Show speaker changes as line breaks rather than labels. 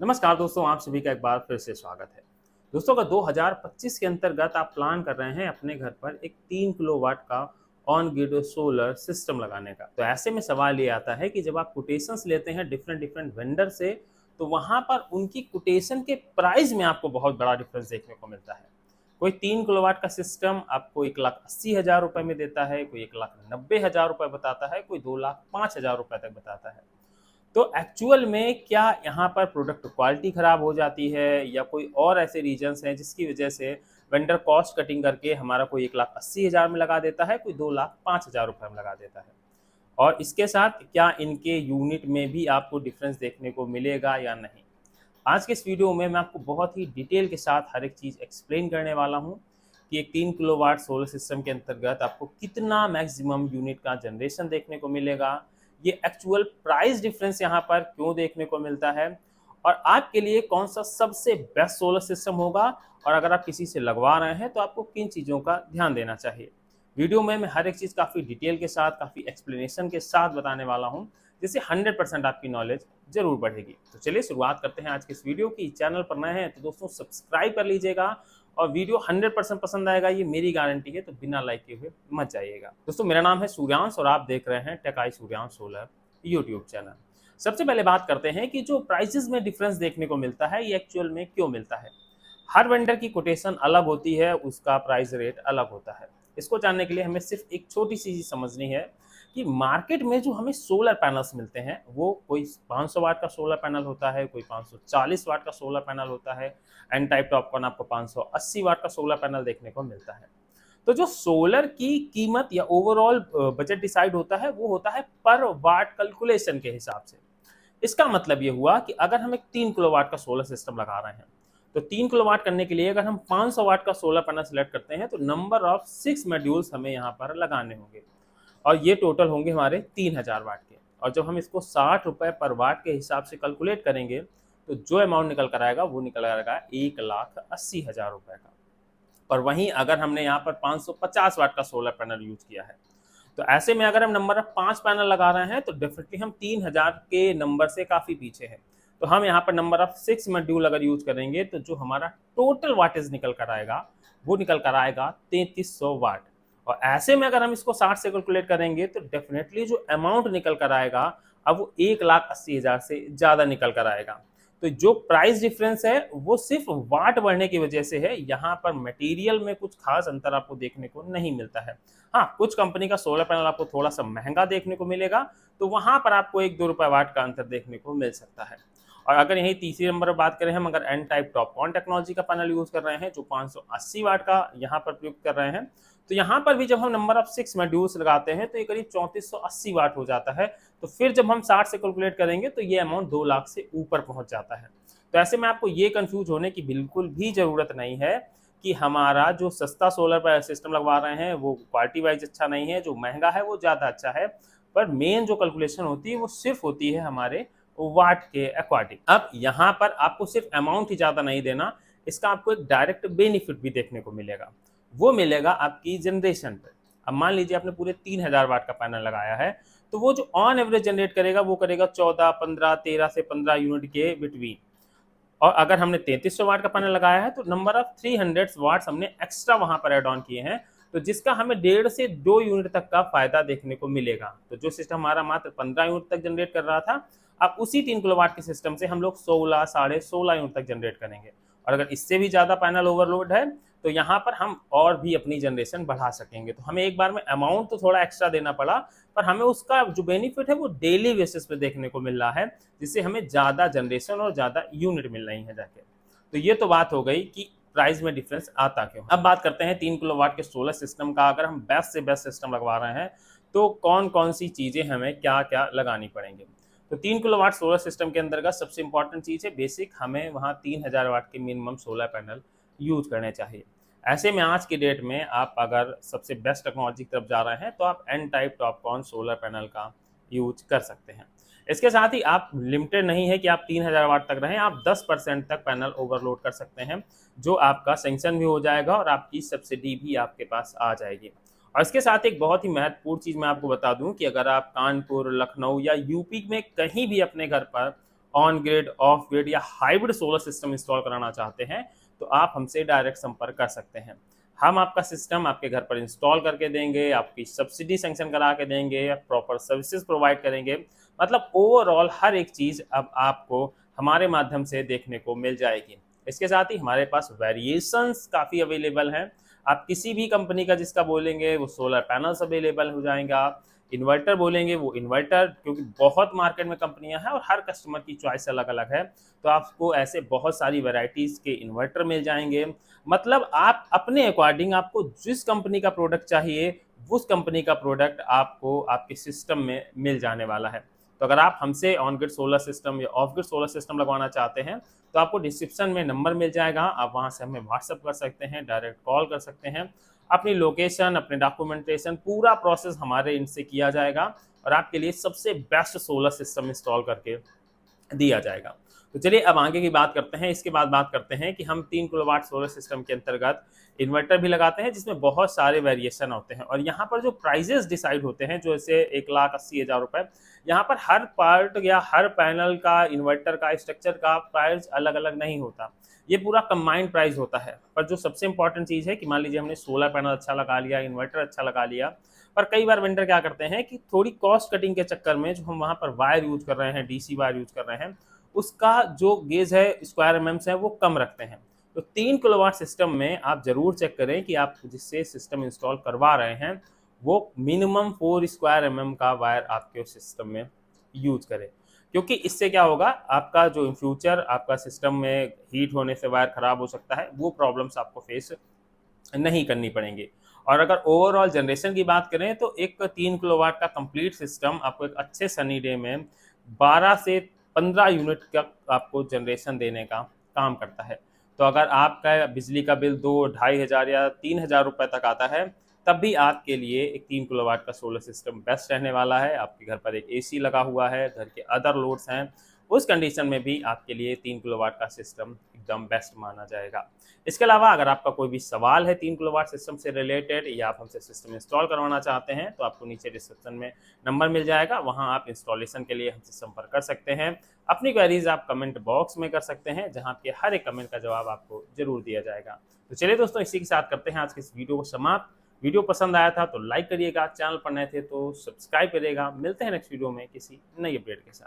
नमस्कार दोस्तों, आप सभी का एक बार फिर से स्वागत है। दोस्तों, अगर 2025 के अंतर्गत आप प्लान कर रहे हैं अपने घर पर एक 3 किलोवाट का ऑन ग्रिड सोलर सिस्टम लगाने का, तो ऐसे में सवाल ये आता है कि जब आप कोटेशंस लेते हैं डिफरेंट डिफरेंट वेंडर से, तो वहाँ पर उनकी कोटेशन के प्राइस में आपको बहुत बड़ा डिफरेंस देखने को मिलता है। कोई 3 किलोवाट का सिस्टम आपको 1,80,000 रुपए में देता है, कोई 1,90,000 रुपए बताता है, कोई 2,05,000 रुपए तक बताता है। तो एक्चुअल में क्या यहाँ पर प्रोडक्ट क्वालिटी ख़राब हो जाती है या कोई और ऐसे रीजंस हैं जिसकी वजह से वेंडर कॉस्ट कटिंग करके हमारा कोई 1,80,000 में लगा देता है, कोई 2,05,000 रुपए में लगा देता है। और इसके साथ क्या इनके यूनिट में भी आपको डिफरेंस देखने को मिलेगा या नहीं? आज के इस वीडियो में मैं आपको बहुत ही डिटेल के साथ हर एक चीज़ एक्सप्लेन करने वाला हूँ कि एक 3 किलोवाट सोलर सिस्टम के अंतर्गत आपको कितना मैक्सिमम यूनिट का जनरेशन देखने को मिलेगा, ये एक्चुअल प्राइस डिफरेंस यहाँ पर क्यों देखने को मिलता है और आपके लिए कौन सा सबसे बेस्ट सोलर सिस्टम होगा, और अगर आप किसी से लगवा रहे हैं तो आपको किन चीज़ों का ध्यान देना चाहिए। वीडियो में मैं हर एक चीज़ काफ़ी डिटेल के साथ, काफ़ी एक्सप्लेनेशन के साथ बताने वाला हूँ, जिससे 100% आपकी नॉलेज ज़रूर बढ़ेगी। तो चलिए शुरुआत करते हैं आज के इस वीडियो की। चैनल पर नए हैं तो दोस्तों सब्सक्राइब कर लीजिएगा, और वीडियो 100% पसंद आएगा, ये मेरी गारंटी है, तो बिना लाइक किए हुए मत जाइएगा। दोस्तों, मेरा नाम है सूर्यांश और आप देख रहे हैं tech I Suryansh solar YouTube channel. सबसे पहले बात करते हैं कि जो प्राइसेस में डिफरेंस देखने को मिलता है ये एक्चुअल में क्यों मिलता है। हर वेंडर की कोटेशन अलग होती है, उसका प्राइस रेट अलग होता है। इसको जानने के लिए हमें सिर्फ एक छोटी सी चीज समझनी है कि मार्केट में जो हमें सोलर पैनल्स मिलते हैं वो कोई 500 वाट का सोलर पैनल होता है, कोई 540 वाट का सोलर पैनल होता है, एन टाइप टॉपकॉन आपको 580 वाट का सोलर पैनल देखने को मिलता है। तो जो सोलर की कीमत या ओवरऑल बजट डिसाइड होता है वो होता है पर वाट कैलकुलेशन के हिसाब से। इसका मतलब ये हुआ कि अगर हम एक 3 किलोवाट का सोलर सिस्टम लगा रहे हैं, तो 3 किलोवाट करने के लिए अगर हम 500 वाट का सोलर पैनल सेलेक्ट करते हैं तो नंबर ऑफ 6 मॉड्यूल्स हमें यहाँ पर लगाने होंगे, और ये टोटल होंगे हमारे 3,000 वाट के। और जब हम इसको 60 रुपए पर वाट के हिसाब से कैलकुलेट करेंगे तो जो अमाउंट निकल कर आएगा वो निकल आएगा 1,80,000 रुपए का। और वहीं अगर हमने यहाँ पर 550 वाट का सोलर पैनल यूज किया है, तो ऐसे में अगर हम नंबर ऑफ 5 पैनल लगा रहे हैं तो डेफिनेटली हम 3,000 के नंबर से काफ़ी पीछे हैं। तो हम यहाँ पर नंबर ऑफ 6 मॉड्यूल अगर यूज करेंगे तो जो हमारा टोटल वाटेज निकल कर आएगा वो निकल कर आएगा 3300 वाट। और ऐसे में अगर हम इसको 60 से कैलकुलेट करेंगे तो डेफिनेटली जो अमाउंट निकल कर आएगा अब वो 1,80,000 से ज़्यादा निकल कर आएगा। तो जो प्राइस डिफरेंस है वो सिर्फ वाट बढ़ने की वजह से है, यहाँ पर मटेरियल में कुछ खास अंतर आपको देखने को नहीं मिलता है। हाँ, कुछ कंपनी का सोलर पैनल आपको थोड़ा सा महंगा देखने को मिलेगा, तो वहाँ पर आपको 1-2 रुपए वाट का अंतर देखने को मिल सकता है। और अगर यही तीसरी नंबर पर बात करें, हम अगर एन टाइप टॉपकॉन टेक्नोलॉजी का पैनल यूज़ कर रहे हैं जो 580 वाट का यहाँ पर प्रयोग कर रहे हैं, तो यहाँ पर भी जब हम नंबर ऑफ 6 मॉड्यूल्स लगाते हैं तो ये करीब 3480 वाट हो जाता है। तो फिर जब हम 60 से कैलकुलेट करेंगे तो ये अमाउंट 2 लाख से ऊपर पहुँच जाता है। तो ऐसे में आपको ये कंफ्यूज होने की बिल्कुल भी ज़रूरत नहीं है कि हमारा जो सस्ता सोलर सिस्टम लगवा रहे हैं वो क्वालिटी वाइज अच्छा नहीं है, जो महंगा है वो ज़्यादा अच्छा है। पर मेन जो कैलकुलेशन होती है वो सिर्फ होती है हमारे वाट के अकॉर्डिंग। अब यहाँ पर आपको सिर्फ अमाउंट ही ज़्यादा नहीं देना, इसका आपको एक डायरेक्ट बेनिफिट भी देखने को मिलेगा। वो मिलेगा आपकी जनरेशन पे। अब मान लीजिए आपने पूरे 3,000 वाट का पैनल लगाया है, तो वो जो ऑन एवरेज जनरेट करेगा वो करेगा 14, 15, 13 से 15 यूनिट के बिटवीन। और अगर हमने 3300 वाट का पैनल लगाया है तो नंबर ऑफ 300 वाट्स हमने एक्स्ट्रा वहां पर ऐड ऑन किए हैं, तो जिसका हमें 1.5 से 2 यूनिट तक का फायदा देखने को मिलेगा। तो जो सिस्टम हमारा मात्र 15 यूनिट तक जनरेट कर रहा था, अब उसी 3 किलोवाट के सिस्टम से हम लोग 16, 16.5 यूनिट तक जनरेट करेंगे। और अगर इससे भी ज़्यादा पैनल ओवरलोड है तो यहाँ पर हम और भी अपनी जनरेशन बढ़ा सकेंगे। तो हमें एक बार में अमाउंट तो थोड़ा एक्स्ट्रा देना पड़ा, पर हमें उसका जो बेनिफिट है वो डेली बेसिस पे देखने को मिल रहा है, जिससे हमें ज़्यादा जनरेशन और ज़्यादा यूनिट मिल रही है जाके। तो ये तो बात हो गई कि प्राइस में डिफरेंस आता क्यों। अब बात करते हैं 3 किलोवाट के सोलर सिस्टम का। अगर हम बेस्ट से बेस्ट सिस्टम लगवा रहे हैं तो कौन कौन सी चीज़ें हमें क्या क्या लगानी पड़ेंगी। तो 3 किलोवाट सोलर सिस्टम के अंतर्गत सबसे इंपॉर्टेंट चीज़ है बेसिक, हमें वहाँ 3,000 वाट के मिनिमम सोलर पैनल यूज करने चाहिए। ऐसे में आज की डेट में आप अगर सबसे बेस्ट टेक्नोलॉजी की तरफ जा रहे हैं तो आप N type Topcon solar panel का यूज कर सकते हैं। इसके साथ ही आप लिमिटेड नहीं है कि आप 3,000 वाट तक रहें, आप 10% तक पैनल ओवरलोड कर सकते हैं, जो आपका सेंक्शन भी हो जाएगा और आपकी सब्सिडी भी आपके पास आ जाएगी। और इसके साथ एक बहुत ही महत्वपूर्ण चीज़ मैं आपको बता दूं कि अगर आप कानपुर, लखनऊ या यूपी में कहीं भी अपने घर पर ऑन ग्रिड, ऑफ ग्रिड या हाइब्रिड सोलर सिस्टम इंस्टॉल कराना चाहते हैं तो आप हमसे डायरेक्ट संपर्क कर सकते हैं। हम आपका सिस्टम आपके घर पर इंस्टॉल करके देंगे, आपकी सब्सिडी सैंक्शन करा के देंगे, प्रॉपर सर्विसेज प्रोवाइड करेंगे। मतलब ओवरऑल हर एक चीज़ अब आपको हमारे माध्यम से देखने को मिल जाएगी। इसके साथ ही हमारे पास वेरिएशंस काफ़ी अवेलेबल हैं। आप किसी भी कंपनी का जिसका बोलेंगे वो सोलर पैनल्स अवेलेबल हो जाएगा, इन्वर्टर बोलेंगे वो इन्वर्टर, क्योंकि बहुत मार्केट में कंपनियां हैं और हर कस्टमर की चॉइस अलग अलग है, तो आपको ऐसे बहुत सारी वैरायटीज़ के इन्वर्टर मिल जाएंगे। मतलब आप अपने अकॉर्डिंग आपको जिस कंपनी का प्रोडक्ट चाहिए उस कंपनी का प्रोडक्ट आपको आपके सिस्टम में मिल जाने वाला है। तो अगर आप हमसे ऑन ग्रिड सोलर सिस्टम या ऑफ ग्रिड सोलर सिस्टम लगवाना चाहते हैं तो आपको डिस्क्रिप्शन में नंबर मिल जाएगा, आप वहां से हमें व्हाट्सअप कर सकते हैं, डायरेक्ट कॉल कर सकते हैं। अपनी लोकेशन, अपने डॉक्यूमेंटेशन, पूरा प्रोसेस हमारे इनसे किया जाएगा और आपके लिए सबसे बेस्ट सोलर सिस्टम इंस्टॉल करके दिया जाएगा। तो चलिए अब आगे की बात करते हैं। इसके बाद बात करते हैं कि हम 3 किलोवाट सोलर सिस्टम के अंतर्गत इन्वर्टर भी लगाते हैं जिसमें बहुत सारे वेरिएशन होते हैं और यहाँ पर जो प्राइजेस डिसाइड होते हैं, जो जैसे 1,80,000 रुपये, यहाँ पर हर पार्ट या हर पैनल का, इन्वर्टर का, स्ट्रक्चर का प्राइस अलग अलग नहीं होता, ये पूरा कंबाइंड प्राइस होता है। पर जो सबसे इंपॉर्टेंट चीज़ है कि मान लीजिए हमने सोलर पैनल अच्छा लगा लिया, इन्वर्टर अच्छा लगा लिया, पर कई बार वेंडर क्या करते हैं कि थोड़ी कॉस्ट कटिंग के चक्कर में जो हम वहाँ पर वायर यूज कर रहे हैं, डीसी वायर यूज कर रहे हैं, उसका जो गेज है, स्क्वायर एमएम्स है, वो कम रखते हैं। तो 3 किलोवाट सिस्टम में आप जरूर चेक करें कि आप जिससे सिस्टम इंस्टॉल करवा रहे हैं वो मिनिमम 4 स्क्वायर एमएम का वायर आपके सिस्टम में यूज करें, क्योंकि इससे क्या होगा, आपका जो इन फ्यूचर आपका सिस्टम में हीट होने से वायर खराब हो सकता है, वो प्रॉब्लम्स आपको फेस नहीं करनी पड़ेंगी। और अगर ओवरऑल जनरेशन की बात करें तो एक 3 किलोवाट का कंप्लीट सिस्टम आपको एक अच्छे सनी डे में 12 से 15 यूनिट का आपको जनरेशन देने का काम करता है। तो अगर आपका बिजली का बिल 2, 2,500 या 3,000 रुपये तक आता है, तब भी आपके लिए एक 3 किलोवाट का सोलर सिस्टम बेस्ट रहने वाला है। आपके घर पर एक एसी लगा हुआ है, घर के अदर लोड्स हैं, उस कंडीशन में भी आपके लिए 3 किलोवाट का सिस्टम एकदम बेस्ट माना जाएगा। इसके अलावा अगर आपका कोई भी सवाल है 3 किलोवाट सिस्टम से रिलेटेड या आप हमसे सिस्टम इंस्टॉल करवाना चाहते हैं तो आपको नीचे डिस्क्रिप्शन में नंबर मिल जाएगा, वहां आप इंस्टॉलेशन के लिए हमसे संपर्क कर सकते हैं। अपनी क्वेरीज आप कमेंट बॉक्स में कर सकते हैं, जहां आपके हर एक कमेंट का जवाब आपको जरूर दिया जाएगा। तो चलिए दोस्तों, इसी के साथ करते हैं आज की इस वीडियो को समाप्त। वीडियो पसंद आया था तो लाइक करिएगा, चैनल पर नए थे तो सब्सक्राइब करिएगा। मिलते हैं नेक्स्ट वीडियो में किसी नई अपडेट के साथ।